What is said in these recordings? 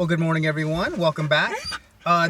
Well, good morning, everyone. Welcome back.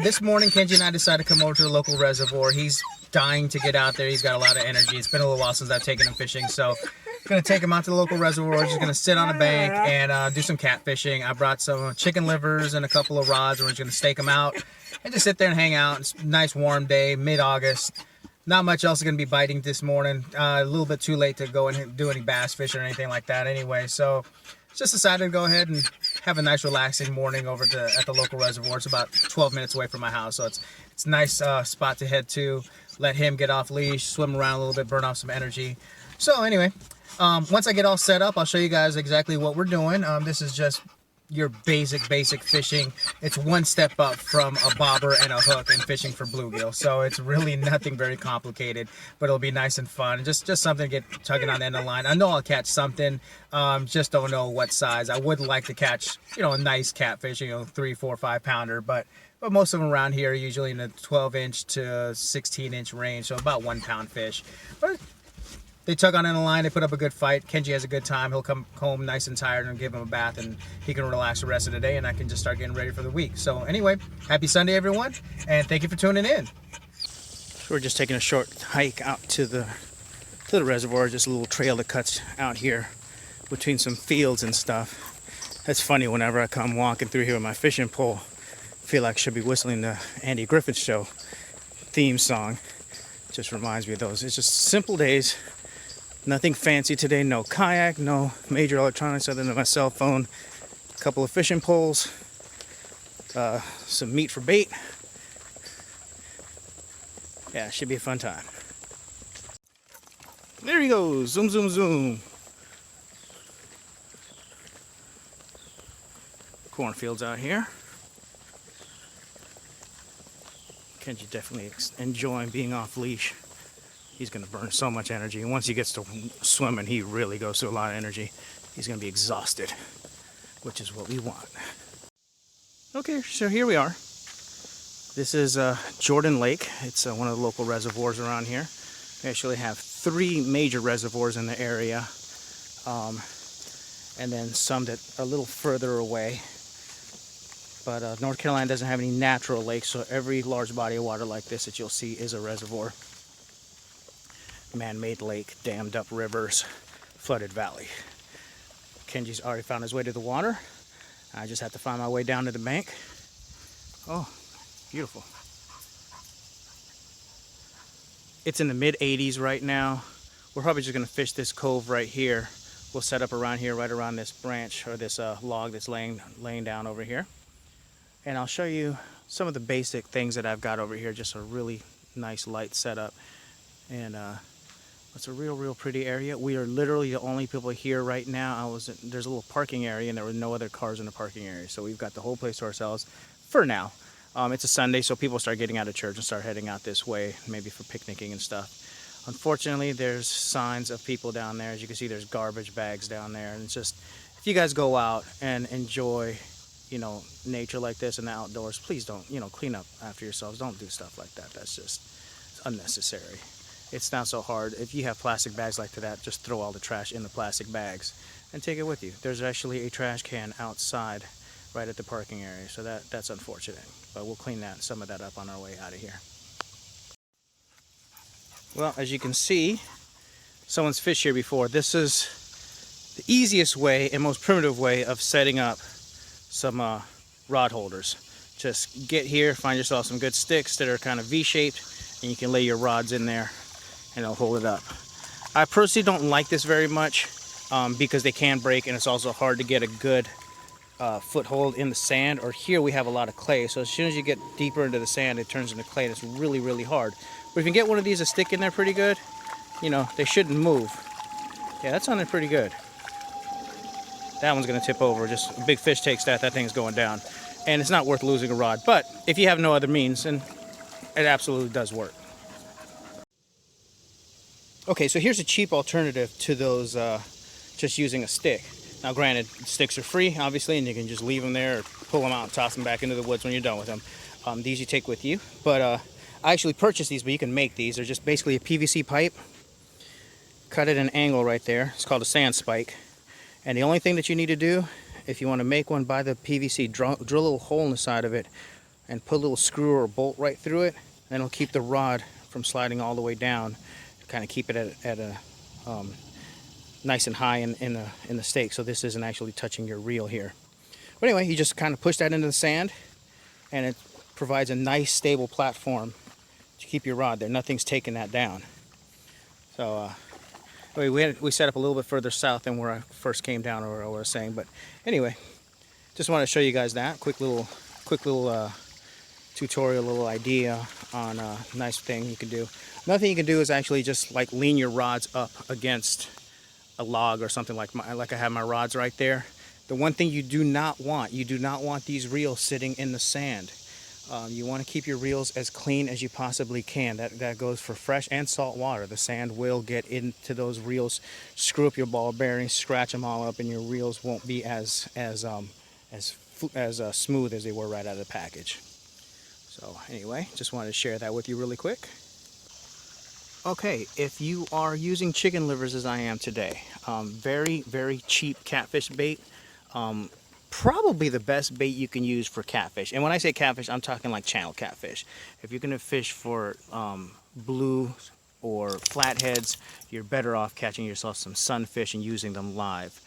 This morning, Kenji and I decided to come over to the local reservoir. He's dying to get out there. He's got a lot of energy. It's been a little while since I've taken him fishing, so I'm going to take him out to the local reservoir. We're just going to sit on a bank and do some catfishing. I brought some chicken livers and a couple of rods. We're just going to stake them out and just sit there and hang out. It's a nice warm day, mid-August. Not much else is going to be biting this morning. A little bit too late to go and do any bass fishing or anything like that anyway, so just decided to go ahead and have a nice relaxing morning over at the local reservoir. It's about 12 minutes away from my house, so it's a nice spot to head to, let him get off leash, swim around a little bit, burn off some energy. So anyway, once I get all set up, I'll show you guys exactly what we're doing. This is just your basic fishing. It's one step up from a bobber and a hook and fishing for bluegill, so it's really nothing very complicated, but it'll be nice and fun. Just something to get tugging on the end of the line. I know I'll catch something, just don't know what size. I would like to catch, a nice catfish, 3, 4, 5 pounder, but most of them around here are usually in the 12-inch to 16-inch range, so about 1 pound fish. But they tug on in the line, they put up a good fight. Kenji has a good time. He'll come home nice and tired and give him a bath, and he can relax the rest of the day, and I can just start getting ready for the week. So anyway, happy Sunday, everyone, and thank you for tuning in. We're just taking a short hike out to the reservoir, just a little trail that cuts out here between some fields and stuff. That's funny, whenever I come walking through here with my fishing pole, I feel like I should be whistling the Andy Griffith Show theme song. Just reminds me of those. It's just simple days. Nothing fancy today, no kayak, no major electronics other than my cell phone, a couple of fishing poles, some meat for bait. Yeah, it should be a fun time. There he goes, zoom, zoom, zoom. Cornfields out here. Kenji definitely enjoying being off leash. He's going to burn so much energy, and once he gets to swimming, he really goes through a lot of energy. He's going to be exhausted, which is what we want. Okay, so here we are. This is Jordan Lake. It's one of the local reservoirs around here. We actually have 3 major reservoirs in the area, and then some that are a little further away. But North Carolina doesn't have any natural lakes, so every large body of water like this that you'll see is a reservoir. Man-made lake, dammed up rivers, flooded valley. Kenji's already found his way to the water. I just have to find my way down to the bank. Oh, beautiful. It's in the mid-80s right now. We're probably just gonna fish this cove right here. We'll set up around here, right around this branch or this log that's laying down over here. And I'll show you some of the basic things that I've got over here. Just a really nice light setup. And it's a real pretty area. We are literally the only people here right now. There's a little parking area, and there were no other cars in the parking area. So we've got the whole place to ourselves for now. It's a Sunday, so people start getting out of church and start heading out this way, maybe for picnicking and stuff. Unfortunately, there's signs of people down there. As you can see, there's garbage bags down there. And it's just, if you guys go out and enjoy, nature like this in the outdoors, please don't, clean up after yourselves. Don't do stuff like that. That's just unnecessary. It's not so hard. If you have plastic bags like that, just throw all the trash in the plastic bags and take it with you. There's actually a trash can outside right at the parking area, so that's unfortunate. But we'll clean some of that up on our way out of here. Well, as you can see, someone's fished here before. This is the easiest way and most primitive way of setting up some rod holders. Just get here, find yourself some good sticks that are kind of V-shaped, and you can lay your rods in there and it'll hold it up. I personally don't like this very much because they can break, and it's also hard to get a good foothold in the sand. Or here we have a lot of clay, so as soon as you get deeper into the sand, it turns into clay, and it's really hard. But if you can get one of these to stick in there pretty good, they shouldn't move. Yeah, that's on there pretty good. That one's gonna tip over. Just a big fish takes that thing's going down. And it's not worth losing a rod. But if you have no other means, then it absolutely does work. Okay, so here's a cheap alternative to those just using a stick. Now granted, sticks are free, obviously, and you can just leave them there or pull them out and toss them back into the woods when you're done with them. These you take with you. But I actually purchased these, but you can make these. They're just basically a PVC pipe. Cut at an angle right there. It's called a sand spike. And the only thing that you need to do if you want to make one, buy the PVC, drill a little hole in the side of it and put a little screw or bolt right through it, and it'll keep the rod from sliding all the way down to kind of keep it at a nice and high in the stake, so this isn't actually touching your reel here. But anyway, you just kind of push that into the sand, and it provides a nice stable platform to keep your rod there. Nothing's taking that down. So we set up a little bit further south than where I first came down, or what I was saying. But anyway, just wanted to show you guys that quick little tutorial, little idea on a nice thing you can do. Another thing you can do is actually just like lean your rods up against a log or something, like I have my rods right there. The one thing you do not want these reels sitting in the sand. You want to keep your reels as clean as you possibly can. That goes for fresh and salt water. The sand will get into those reels, screw up your ball bearings, scratch them all up, and your reels won't be as smooth as they were right out of the package. So anyway, just wanted to share that with you really quick. Okay, if you are using chicken livers as I am today, very, very cheap catfish bait. Probably the best bait you can use for catfish. And when I say catfish, I'm talking like channel catfish. If you're going to fish for blue or flatheads, you're better off catching yourself some sunfish and using them live.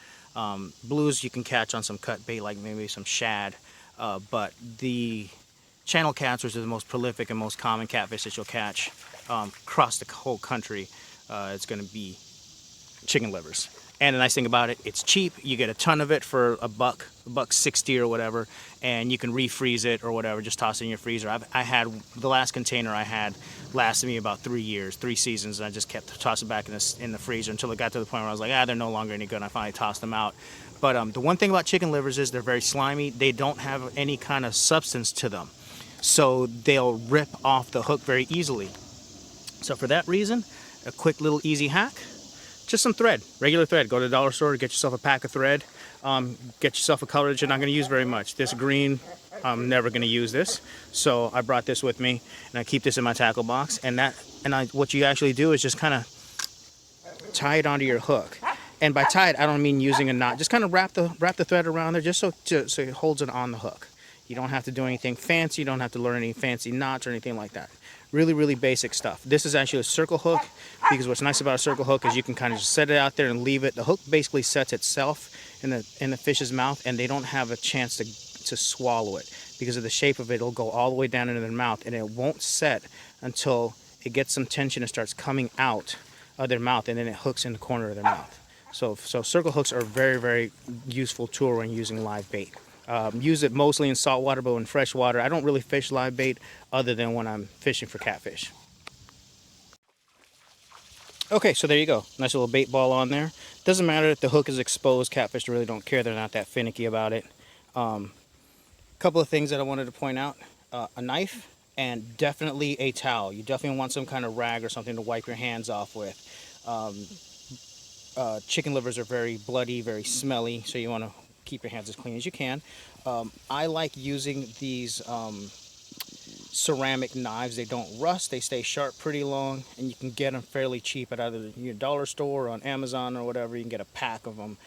Blues you can catch on some cut bait, like maybe some shad, but the channel cats, which are the most prolific and most common catfish that you'll catch across the whole country, it's going to be chicken livers. And the nice thing about it, it's cheap. You get a ton of it for $1.60 or whatever, and you can refreeze it or whatever. Just toss it in your freezer. I had the last container I had lasted me about 3 years, 3 seasons, and I just kept tossing it back in the freezer until it got to the point where I was like, they're no longer any good. And I finally tossed them out. But the one thing about chicken livers is they're very slimy. They don't have any kind of substance to them, so they'll rip off the hook very easily. So for that reason, a quick little easy hack. Just some thread, regular thread. Go to the dollar store, get yourself a pack of thread. Get yourself a color that you're not going to use very much. This green, I'm never going to use this, so I brought this with me, and I keep this in my tackle box. What you actually do is just kind of tie it onto your hook. And by tie it, I don't mean using a knot. Just kind of wrap the thread around there, just so it holds it on the hook. You don't have to do anything fancy. You don't have to learn any fancy knots or anything like that. Really, really basic stuff. This is actually a circle hook, because what's nice about a circle hook is you can kind of just set it out there and leave it. The hook basically sets itself in the fish's mouth, and they don't have a chance to swallow it. Because of the shape of it, it'll go all the way down into their mouth, and it won't set until it gets some tension and starts coming out of their mouth, and then it hooks in the corner of their mouth. So circle hooks are a very, very useful tool when using live bait. Use it mostly in saltwater, but in freshwater, I don't really fish live bait other than when I'm fishing for catfish. Okay, so there you go. Nice little bait ball on there. Doesn't matter if the hook is exposed. Catfish really don't care. They're not that finicky about it. Couple of things that I wanted to point out. A knife and definitely a towel. You definitely want some kind of rag or something to wipe your hands off with. Chicken livers are very bloody, very smelly, so you want to keep your hands as clean as you can. I like using these ceramic knives. They don't rust, they stay sharp pretty long, and you can get them fairly cheap at either your dollar store or on Amazon or whatever. You can get a pack of them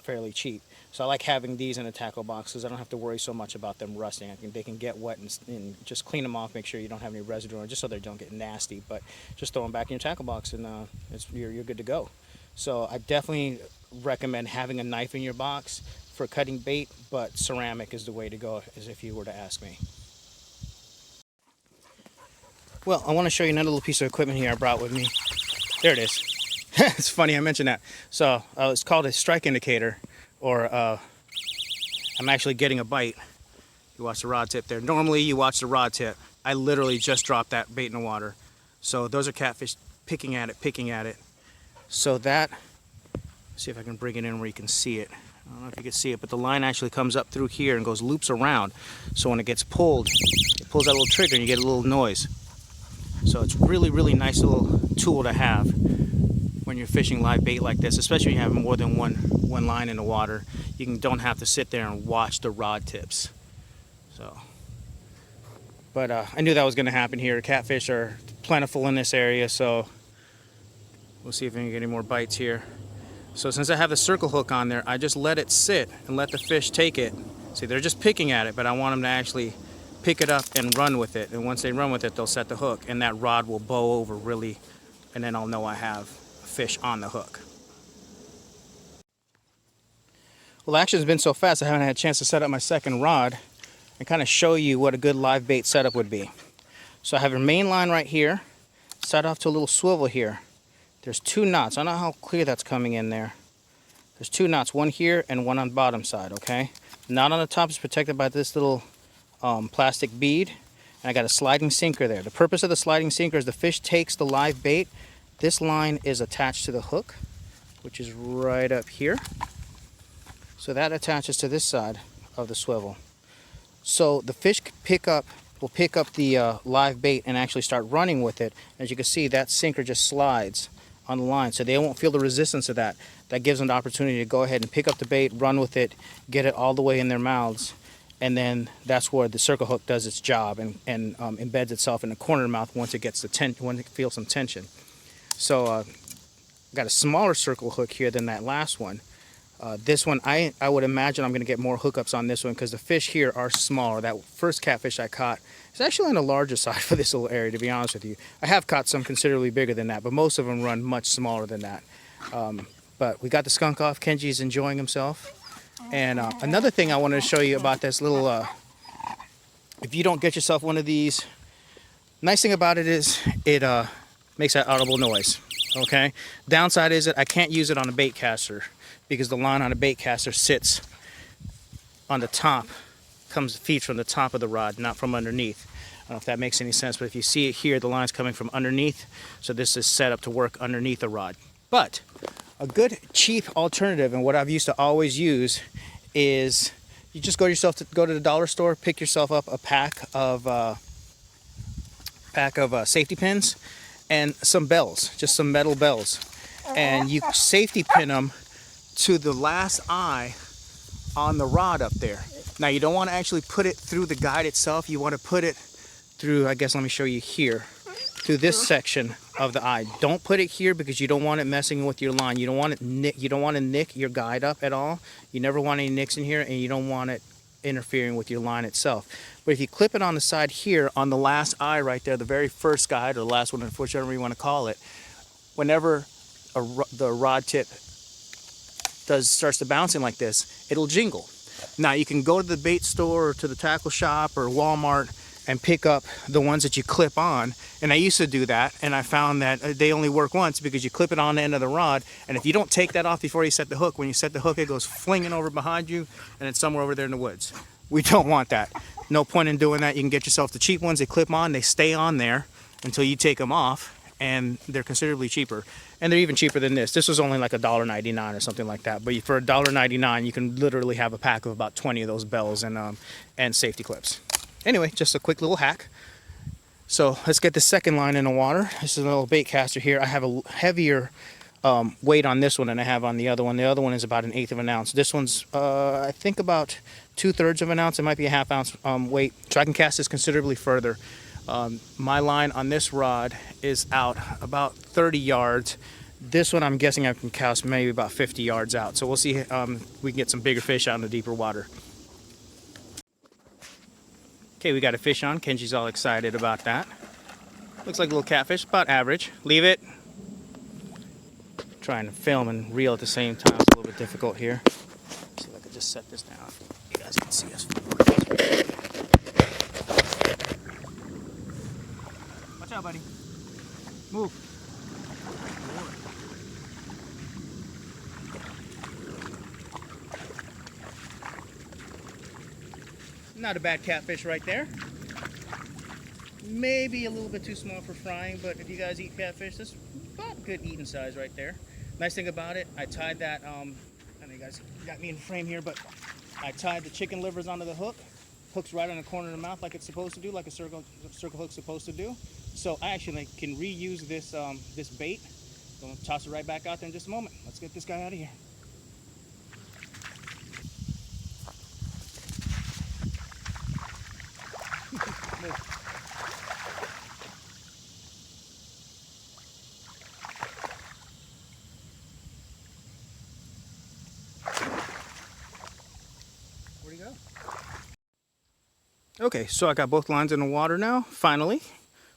fairly cheap. So I like having these in a tackle box because I don't have to worry so much about them rusting. They can get wet and just clean them off, make sure you don't have any residue on it, just so they don't get nasty. But just throw them back in your tackle box and you're good to go. So I definitely recommend having a knife in your box for cutting bait, but ceramic is the way to go, as if you were to ask me. Well, I want to show you another little piece of equipment here I brought with me. There it is. It's funny I mentioned that. So it's called a strike indicator, or I'm actually getting a bite. You watch the rod tip there. Normally you watch the rod tip. I literally just dropped that bait in the water. So those are catfish picking at it. So that, see if I can bring it in where you can see it. I don't know if you can see it, but the line actually comes up through here and loops around. So when it gets pulled, it pulls that little trigger and you get a little noise. So it's really, really nice little tool to have when you're fishing live bait like this, especially when you have more than one line in the water. You don't have to sit there and watch the rod tips. So, but I knew that was going to happen here. Catfish are plentiful in this area, so we'll see if we can get any more bites here. So since I have the circle hook on there, I just let it sit and let the fish take it. See, they're just picking at it, but I want them to actually pick it up and run with it. And once they run with it, they'll set the hook, and that rod will bow over really, and then I'll know I have a fish on the hook. Well, action has been so fast, I haven't had a chance to set up my second rod and kind of show you what a good live bait setup would be. So I have a main line right here, set off to a little swivel here. There's 2 knots. I don't know how clear that's coming in there. There's 2 knots, one here and one on the bottom side, okay? The knot on the top is protected by this little plastic bead, and I got a sliding sinker there. The purpose of the sliding sinker is the fish takes the live bait. This line is attached to the hook, which is right up here. So that attaches to this side of the swivel. So the fish will pick up the live bait and actually start running with it. As you can see, that sinker just slides on the line, so they won't feel the resistance of that. That gives them the opportunity to go ahead and pick up the bait, run with it, get it all the way in their mouths, and then that's where the circle hook does its job and embeds itself in the corner of the mouth once it gets when it feels some tension. So I got a smaller circle hook here than that last one. This one, I would imagine I'm going to get more hookups on this one because the fish here are smaller. That first catfish I caught is actually on the larger side for this little area, to be honest with you. I have caught some considerably bigger than that, but most of them run much smaller than that. But we got the skunk off. Kenji's enjoying himself. And another thing I wanted to show you about this little, if you don't get yourself one of these, nice thing about it is it makes that audible noise, okay? Downside is that I can't use it on a bait caster, because the line on a bait caster sits on the top, feeds from the top of the rod, not from underneath. I don't know if that makes any sense, but if you see it here, the line's coming from underneath, so this is set up to work underneath the rod. But a good cheap alternative, and what I've used to always use, is you just go to the dollar store, pick yourself up a pack of safety pins and some bells, just some metal bells, and you safety pin them to the last eye on the rod up there. Now you don't want to actually put it through the guide itself. You want to put it through, I guess let me show you here, through this section of the eye. Don't put it here because you don't want it messing with your line. You don't want to nick your guide up at all. You never want any nicks in here, and you don't want it interfering with your line itself. But if you clip it on the side here on the last eye right there, the very first guide, or the last one, whichever you want to call it, whenever the rod tip starts to bouncing like this, it'll jingle. Now you can go to the bait store or to the tackle shop or Walmart and pick up the ones that you clip on, and I used to do that, and I found that they only work once because you clip it on the end of the rod, and if you don't take that off before you set the hook, when you set the hook it goes flinging over behind you, and it's somewhere over there in the woods. We don't want that. No point in doing that. You can get yourself the cheap ones. They clip on, they stay on there until you take them off, and they're considerably cheaper. And they're even cheaper than this. This was only like $1.99 or something like that. But for $1.99, you can literally have a pack of about 20 of those bells and safety clips. Anyway, just a quick little hack. So let's get the second line in the water. This is a little bait caster here. I have a heavier weight on this one than I have on the other one. The other one is about 1/8 of an ounce. This one's, I think, about 2/3 of an ounce. It might be a 1/2 ounce weight. So I can cast this considerably further. My line on this rod is out about 30 yards. This one, I'm guessing I can cast maybe about 50 yards out. So we'll see if we can get some bigger fish out in the deeper water. Okay, we got a fish on. Kenji's all excited about that. Looks like a little catfish, about average. Leave it. Trying to film and reel at the same time is a little bit difficult here. See if I can just set this down. You guys can see us. Watch out, buddy. Move. Not a bad catfish right there. Maybe a little bit too small for frying, but if you guys eat catfish, this is about good eating size right there. Nice thing about it, I tied that, I know you guys got me in frame here, but I tied the chicken livers onto the hook. Hook's right on the corner of the mouth like it's supposed to do, like a circle hook's supposed to do. So I actually can reuse this this bait. So I'm gonna toss it right back out there in just a moment. Let's get this guy out of here. Okay, so I got both lines in the water now, finally.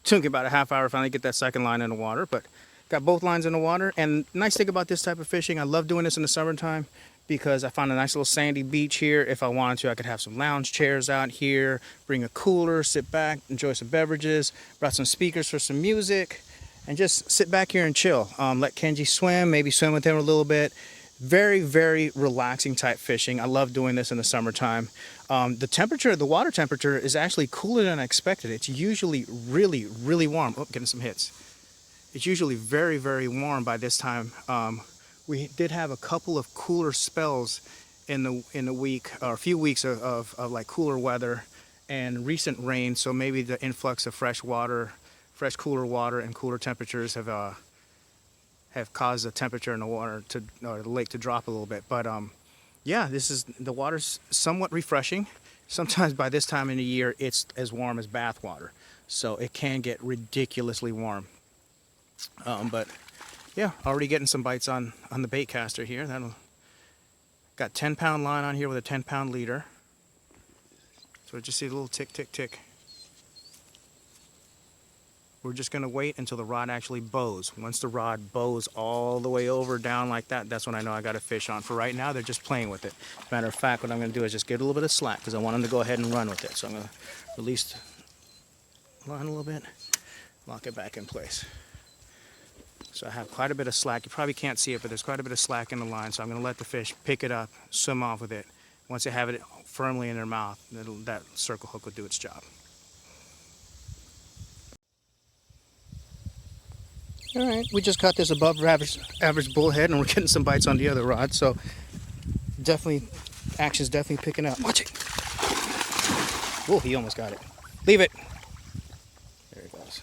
Took about a half hour to finally get that second line in the water, but got both lines in the water. And nice thing about this type of fishing, I love doing this in the summertime because I found a nice little sandy beach here. If I wanted to, I could have some lounge chairs out here, bring a cooler, sit back, enjoy some beverages, brought some speakers for some music, and just sit back here and chill. Let Kenji swim, maybe swim with him a little bit. Very, very relaxing type fishing. I love doing this in the summertime. The water temperature is actually cooler than I expected. It's usually really, really warm. Oh, getting some hits. It's usually very, very warm by this time. We did have a couple of cooler spells in the week, or a few weeks of like cooler weather and recent rain. So maybe the influx of fresh cooler water and cooler temperatures have caused the temperature in the water or the lake to drop a little bit. But yeah, the water's somewhat refreshing. Sometimes by this time in the year, it's as warm as bath water, so it can get ridiculously warm. But yeah, already getting some bites on the bait caster here. Got 10-pound line on here with a 10-pound leader. So just see a little tick, tick, tick. We're just going to wait until the rod actually bows. Once the rod bows all the way over down like that, that's when I know I got a fish on. For right now, they're just playing with it. Matter of fact, what I'm going to do is just give it a little bit of slack because I want them to go ahead and run with it. So I'm going to release the line a little bit, lock it back in place. So I have quite a bit of slack. You probably can't see it, but there's quite a bit of slack in the line. So I'm going to let the fish pick it up, swim off with it. Once they have it firmly in their mouth, that circle hook will do its job. All right, we just caught this above average bullhead, and we're getting some bites on the other rod. So definitely, action's definitely picking up. Watch it. Oh, he almost got it. Leave it. There it goes.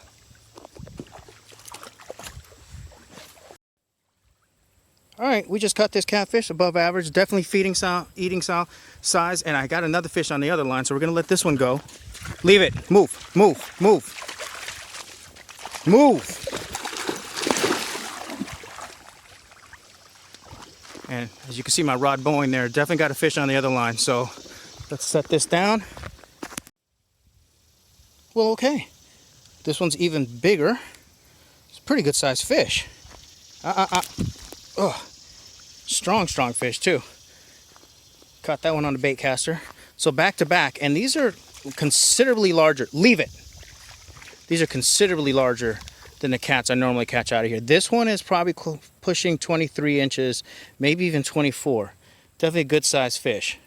All right, we just caught this catfish above average, definitely eating size, and I got another fish on the other line, so we're gonna let this one go. Leave it. Move, move, move, move. And as you can see my rod bowing there, definitely got a fish on the other line. So let's set this down. Well, okay. This one's even bigger. It's a pretty good sized fish. Oh, strong fish too. Caught that one on the bait caster. So back to back, and these are considerably larger. Leave it. These are considerably larger than the cats I normally catch out of here. This one is probably pushing 23 inches, maybe even 24. Definitely a good sized fish.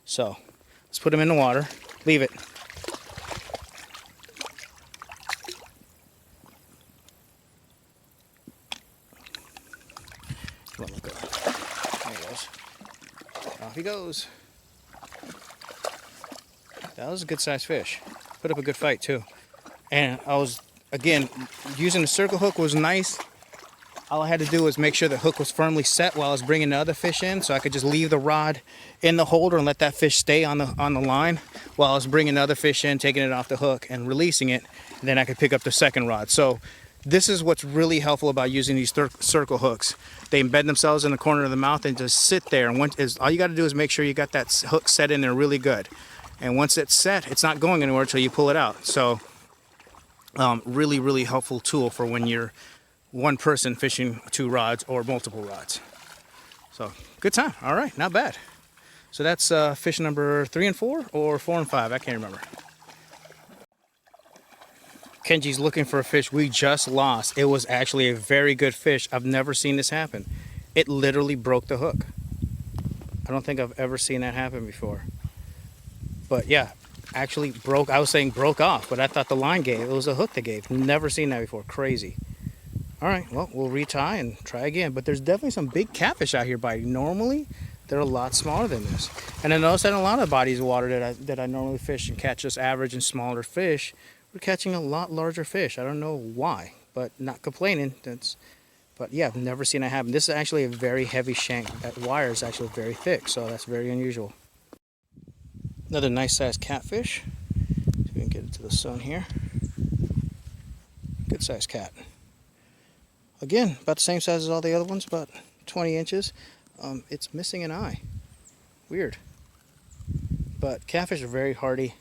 So let's put him in the water. Leave it. Come on, let go. There he goes. Off he goes. That was a good sized fish. Put up a good fight too. And I was, again, using the circle hook was nice. All I had to do was make sure the hook was firmly set while I was bringing the other fish in, so I could just leave the rod in the holder and let that fish stay on the line while I was bringing the other fish in, taking it off the hook and releasing it. And then I could pick up the second rod. So this is what's really helpful about using these circle hooks. They embed themselves in the corner of the mouth and just sit there. And all you got to do is make sure you got that hook set in there really good. And once it's set, it's not going anywhere until you pull it out. So really, really helpful tool for when you're one person fishing two rods or multiple rods. So good time. All right, not bad. So that's fish number 3 and 4 or 4 and 5. I can't remember. Kenji's looking for a fish we just lost. It was actually a very good fish. I've never seen this happen. It literally broke the hook. I don't think I've ever seen that happen before. But yeah, actually broke. I was saying broke off, but I thought the line gave. It was a hook that gave. Never seen that before. Crazy. All right, well, we'll retie and try again. But there's definitely some big catfish out here biting. Normally, they're a lot smaller than this. And I noticed that in a lot of bodies of water that I normally fish and catch just average and smaller fish, we're catching a lot larger fish. I don't know why, but not complaining. But yeah, I've never seen it happen. This is actually a very heavy shank. That wire is actually very thick, so that's very unusual. Another nice sized catfish. See if we can get it to the sun here. Good sized cat. Again, about the same size as all the other ones, about 20 inches. It's missing an eye. Weird. But catfish are very hardy.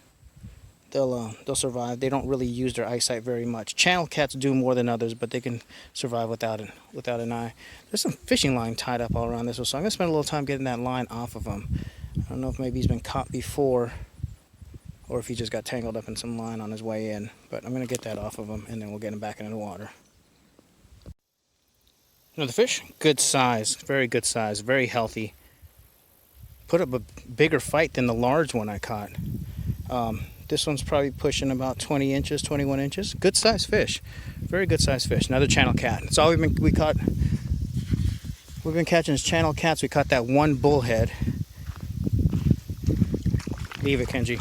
they'll survive. They don't really use their eyesight very much. Channel cats do more than others, but they can survive without an eye. There's some fishing line tied up all around this one, so I'm gonna spend a little time getting that line off of him. I don't know if maybe he's been caught before, or if he just got tangled up in some line on his way in. But I'm gonna get that off of him, and then we'll get him back into the water. Another fish, good size, very good size, very healthy. Put up a bigger fight than the large one I caught. This one's probably pushing about 20 inches, 21 inches. Good size fish, very good size fish. Another channel cat. That's all we caught. We've been catching is channel cats. We caught that one bullhead. Leave it, Kenji.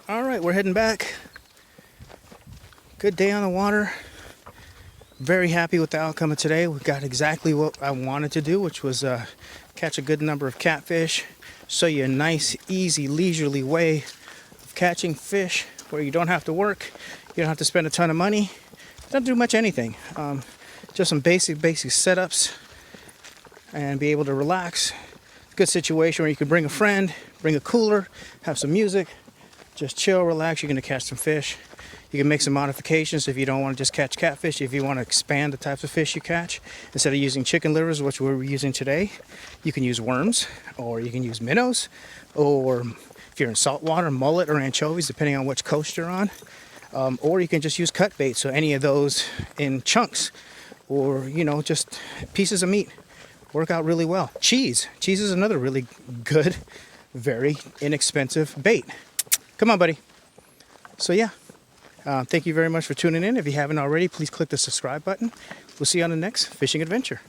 All right, we're heading back. Good day on the water. Very happy with the outcome of today. We got exactly what I wanted to do, which was catch a good number of catfish. Show you a nice, easy, leisurely way of catching fish where you don't have to work, you don't have to spend a ton of money, don't do much anything. Just some basic setups and be able to relax. Good situation where you can bring a friend, bring a cooler, have some music, just chill, relax. You're gonna catch some fish. You can make some modifications if you don't want to just catch catfish. If you want to expand the types of fish you catch, instead of using chicken livers, which we're using today, you can use worms, or you can use minnows, or if you're in saltwater, mullet or anchovies, depending on which coast you're on. Or you can just use cut bait, so any of those in chunks, or just pieces of meat work out really well. Cheese is another really good, very inexpensive bait. Come on, buddy. So yeah. Thank you very much for tuning in. If you haven't already, please click the subscribe button. We'll see you on the next fishing adventure.